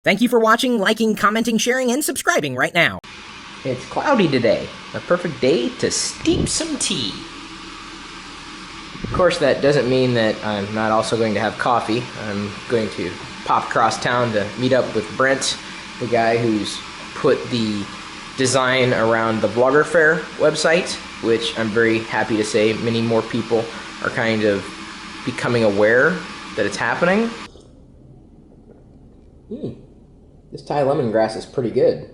Thank you for watching, liking, commenting, sharing, and subscribing right now. It's cloudy today. A perfect day to steep some tea. Of course, that doesn't mean that I'm not also going to have coffee. I'm going to pop across town to meet up with Brent, the guy who's put the design around the Vlogger Fair website, which I'm very happy to say many more people are kind of becoming aware that it's happening. This Thai lemongrass is pretty good.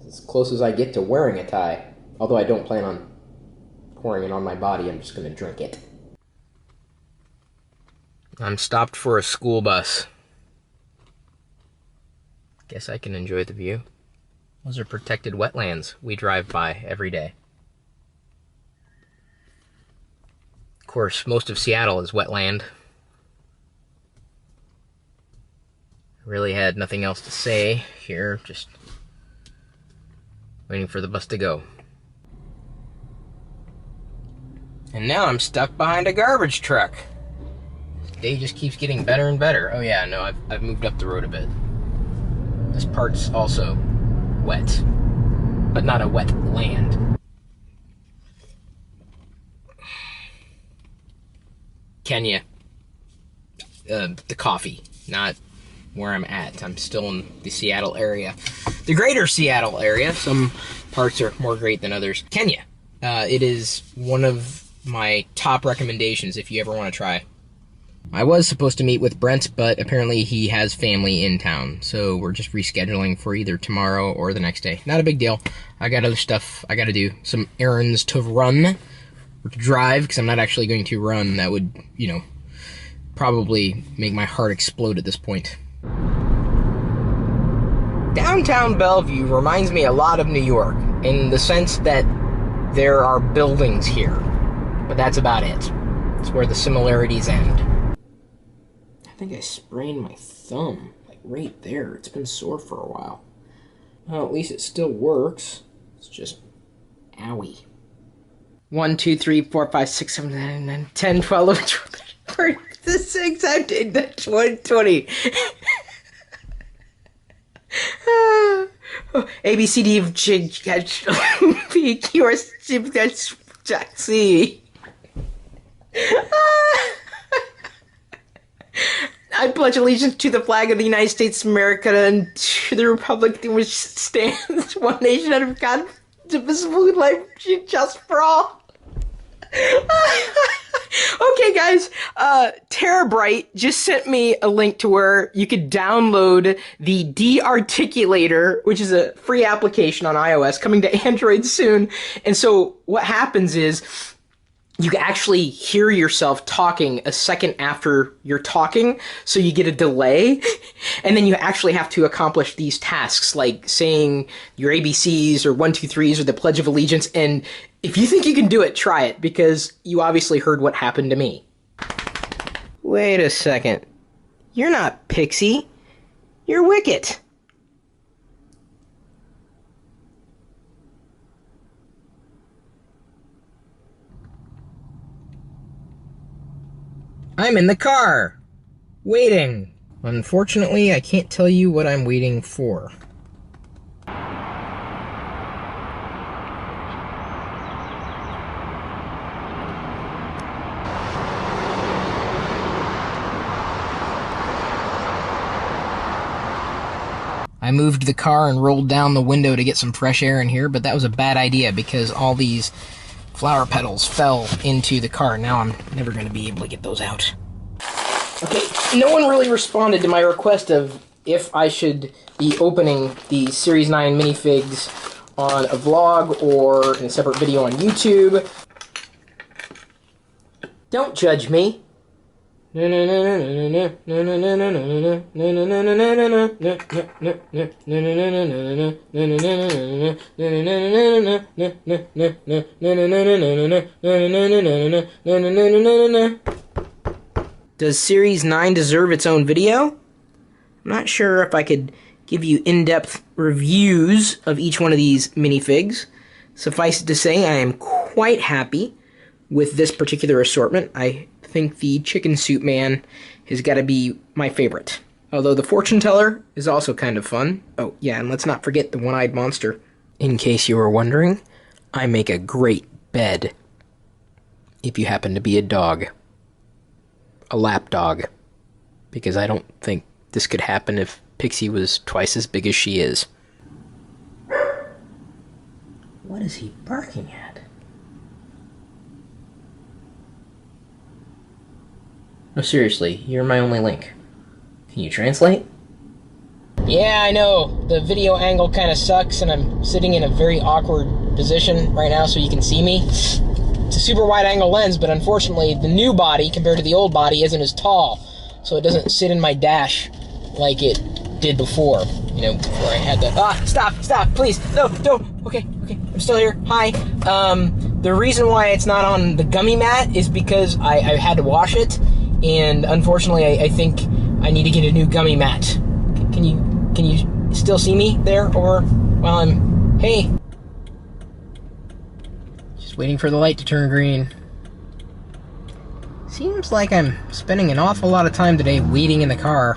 It's as close as I get to wearing a tie. Although I don't plan on pouring it on my body, I'm just going to drink it. I'm stopped for a school bus. Guess I can enjoy the view. Those are protected wetlands we drive by every day. Of course, most of Seattle is wetland. Really had nothing else to say here, just waiting for the bus to go. And now I'm stuck behind a garbage truck. This day just keeps getting better and better. Oh yeah, no, I've moved up the road a bit. This part's also wet, but not a wet land. Kenya. The coffee, not where I'm at. I'm still in the Seattle area. The greater Seattle area. Some parts are more great than others. Kenya. It is one of my top recommendations if you ever want to try. I was supposed to meet with Brent, but apparently he has family in town, so we're just rescheduling for either tomorrow or the next day. Not a big deal. I got other stuff I gotta do. Some errands to run, or to drive, because I'm not actually going to run. That would, you know, probably make my heart explode at this point. Downtown Bellevue reminds me a lot of New York, in the sense that there are buildings here, but that's about it. It's where the similarities end. I think I sprained my thumb, like right there. It's been sore for a while. Well, at least it still works. It's just owie. 1, 2, 3, 4, 5, 6, 7, 8, 9, 10, 10, 12, 11, 12, 13, 6, I did that 20. A, B, C, D, G, H, P, Q, R, S, T, U, V, W, C. I pledge allegiance to the flag of the United States of America and to the republic in which stands one nation under God, indivisible, with life just for all. Okay, guys, Terabyte just sent me a link to where you could download the De-Articulator, which is a free application on iOS, coming to Android soon. And so what happens is you can actually hear yourself talking a second after you're talking, so you get a delay, and then you actually have to accomplish these tasks, like saying your ABCs or 1, 2, 3s or the Pledge of Allegiance, and if you think you can do it, try it, because you obviously heard what happened to me. Wait a second. You're not Pixie. You're Wicket. I'm in the car, waiting. Unfortunately, I can't tell you what I'm waiting for. I moved the car and rolled down the window to get some fresh air in here, but that was a bad idea because all these flower petals fell into the car. Now I'm never going to be able to get those out. Okay, no one really responded to my request of if I should be opening the Series 9 minifigs on a vlog or in a separate video on YouTube. Don't judge me. Does Series 9 deserve its own video? I'm not sure if I could give you in-depth reviews of each one of these minifigs. Suffice it to say, I am quite happy with this particular assortment. I think the Chicken Soup Man has got to be my favorite. Although the fortune teller is also kind of fun. Oh, yeah, and let's not forget the one-eyed monster. In case you were wondering, I make a great bed. If you happen to be a dog. A lap dog. Because I don't think this could happen if Pixie was twice as big as she is. What is he barking at? No, seriously, you're my only link. Can you translate? Yeah, I know. The video angle kind of sucks, and I'm sitting in a very awkward position right now so you can see me. It's a super wide angle lens, but unfortunately, the new body compared to the old body isn't as tall, so it doesn't sit in my dash like it did before. You know, before I had the... Stop, please. No, don't. Okay, I'm still here. Hi. The reason why it's not on the gummy mat is because I had to wash it, and unfortunately, I think I need to get a new gummy mat. Can you still see me there, or while I'm... Hey. Just waiting for the light to turn green. Seems like I'm spending an awful lot of time today waiting in the car.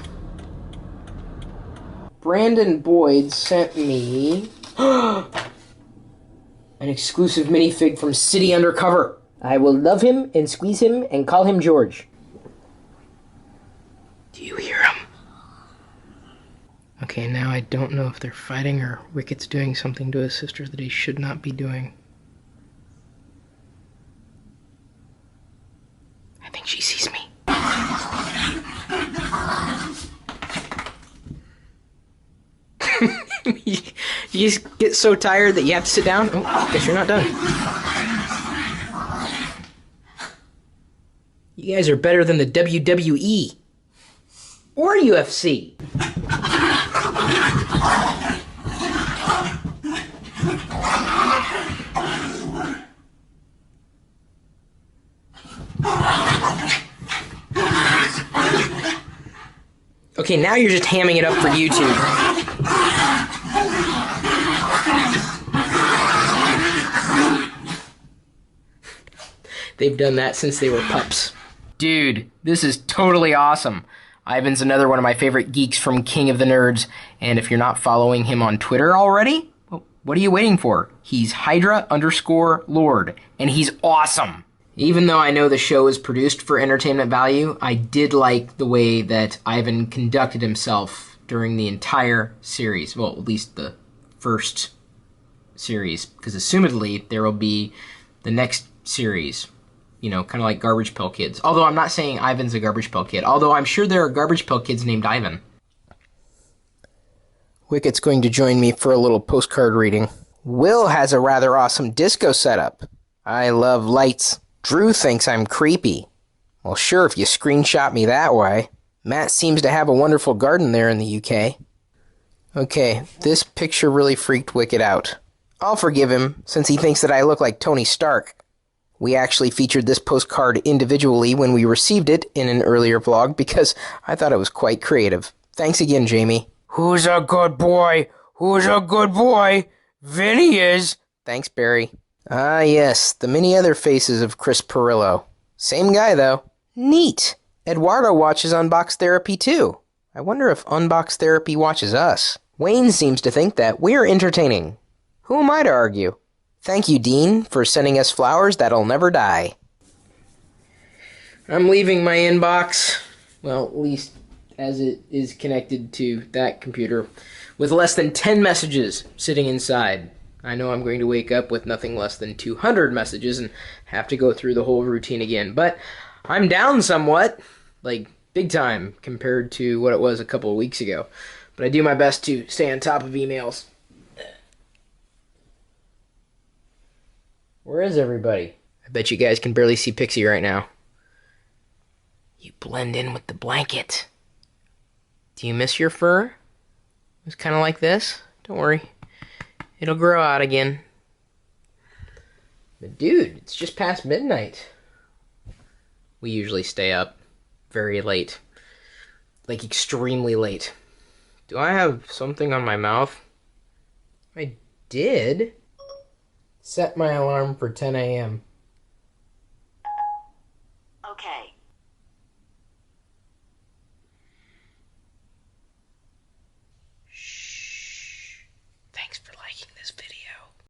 Brandon Boyd sent me an exclusive minifig from City Undercover. I will love him and squeeze him and call him George. Do you hear him? Okay, now I don't know if they're fighting or Wicket's doing something to his sister that he should not be doing. I think she sees me. You just get so tired that you have to sit down? Oh, guess you're not done. You guys are better than the WWE. Or UFC. Okay, now you're just hamming it up for YouTube. They've done that since they were pups. Dude, this is totally awesome. Ivan's another one of my favorite geeks from King of the Nerds, and if you're not following him on Twitter already, well, what are you waiting for? He's Hydra_Lord, and he's awesome. Even though I know the show is produced for entertainment value, I did like the way that Ivan conducted himself during the entire series. Well, at least the first series, because assumedly there will be the next series. You know, kind of like Garbage Pail Kids. Although I'm not saying Ivan's a Garbage Pail Kid. Although I'm sure there are Garbage Pail Kids named Ivan. Wicket's going to join me for a little postcard reading. Will has a rather awesome disco setup. I love lights. Drew thinks I'm creepy. Well, sure, if you screenshot me that way. Matt seems to have a wonderful garden there in the UK. Okay, this picture really freaked Wicket out. I'll forgive him, since he thinks that I look like Tony Stark. We actually featured this postcard individually when we received it in an earlier vlog because I thought it was quite creative. Thanks again, Jamie. Who's a good boy? Who's a good boy? Vinny is. Thanks, Barry. Ah, yes, the many other faces of Chris Pirillo. Same guy, though. Neat. Eduardo watches Unbox Therapy, too. I wonder if Unbox Therapy watches us. Wayne seems to think that we're entertaining. Who am I to argue? Thank you, Dean, for sending us flowers that'll never die. I'm leaving my inbox, well, at least as it is connected to that computer, with less than 10 messages sitting inside. I know I'm going to wake up with nothing less than 200 messages and have to go through the whole routine again. But I'm down somewhat, like big time, compared to what it was a couple of weeks ago. But I do my best to stay on top of emails. Where is everybody? I bet you guys can barely see Pixie right now. You blend in with the blanket. Do you miss your fur? It was kind of like this. Don't worry. It'll grow out again. But dude, it's just past midnight. We usually stay up very late. Like extremely late. Do I have something on my mouth? I did. Set my alarm for 10 a.m.